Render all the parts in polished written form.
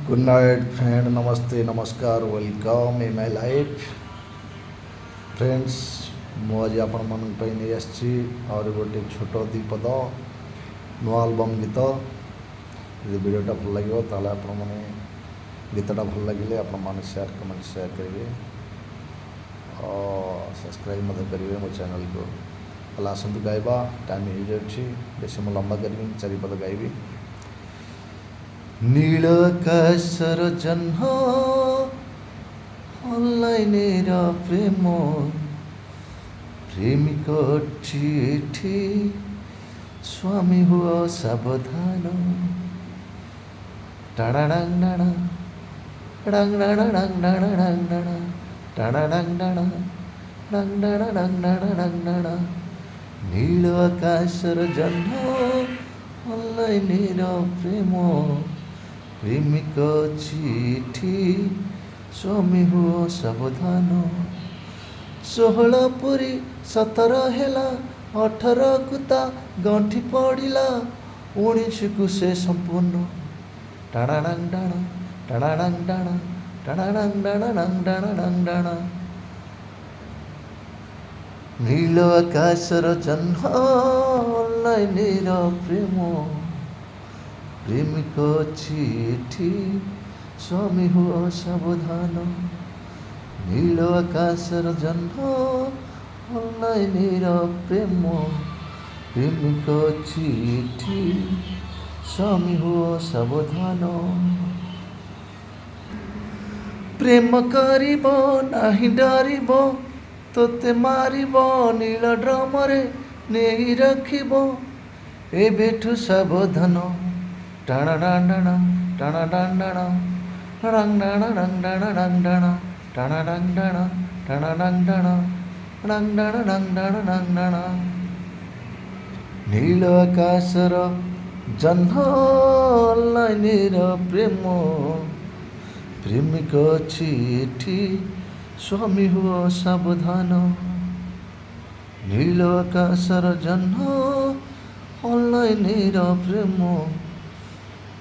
Good night friend, नमस्ते, नमस्कार, welcome in my life friends. मु आज आपण मन नहीं आसी और गोटे छोट दीपद नुआ आलबम गीत। यदि वीडियोटा भल लगे ताले आपण मैंने गीतटा भल लगे आपण मैंने शेयर कमेंट शेयर करेंगे और सब्सक्राइब मत करेंगे मो चैनल को। भले आसतु गाइबा, टाइम हो जाए बेस मु लंबा करी चारिपद गाइबी। नील आकाशर जह्न ऑनलाइनेर प्रेम प्रेमिक चिठी स्वामी हुआ सावधान। टाणाडांग डाणा डांग डाणा डांग डाणा डांग डाणा टाणाडांग डाणा डांग डाणा डांग डाणा डांग डाणा। नील आकाशर जह्न ऑनलाइनेर प्रेम प्रेमिक चिठी स्वामी हुआ सावधान। 16 पुरी 17 हेला 18 कुता गंठी पड़िला 19 को से संपूर्ण। टाणाडांग डाणा टाणाडांग डाणा टाणाडांग डाणा डांग डाणा डांग डाणा। नील आकाशर जह्न ऑनलाइनेर प्रेम प्रेमिक चिठी स्वामी हुआ सावधान। नील आकाशर जह्न ऑनलाइनेर प्रेम प्रेमिक चिठी स्वामी हुआ सावधान। प्रेम करिब नाही डरिब तोते मारिब नील ड्रमरे नहीं रखिब एबेठु सावधान। टाणाडांडाणा टाणाडांडाणा टाणाडांडाणा डांडाणा डांडाणा टाणाडांडाणा टाणाडांडाणा डांडाणा डांडाणा डांडाणा। नील आकाशर जह्न ऑनलाइनेर प्रेम प्रेमिक चिठी स्वामी हुआ सावधान। नील आकाशर जह्न ऑनलाइनेर प्रेम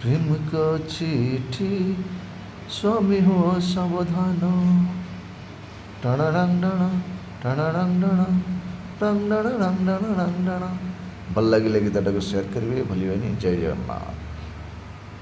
प्रेमिक चिठी स्वामी हुआ सावधान। टाणाडांग डाणा टाणाडांग डाणा डांग डाणा डांग डाणा डांग डाणा। भल लगे गीतटा को शेयर करेंगे, भूलिए नहीं। जय जगन्नाथ।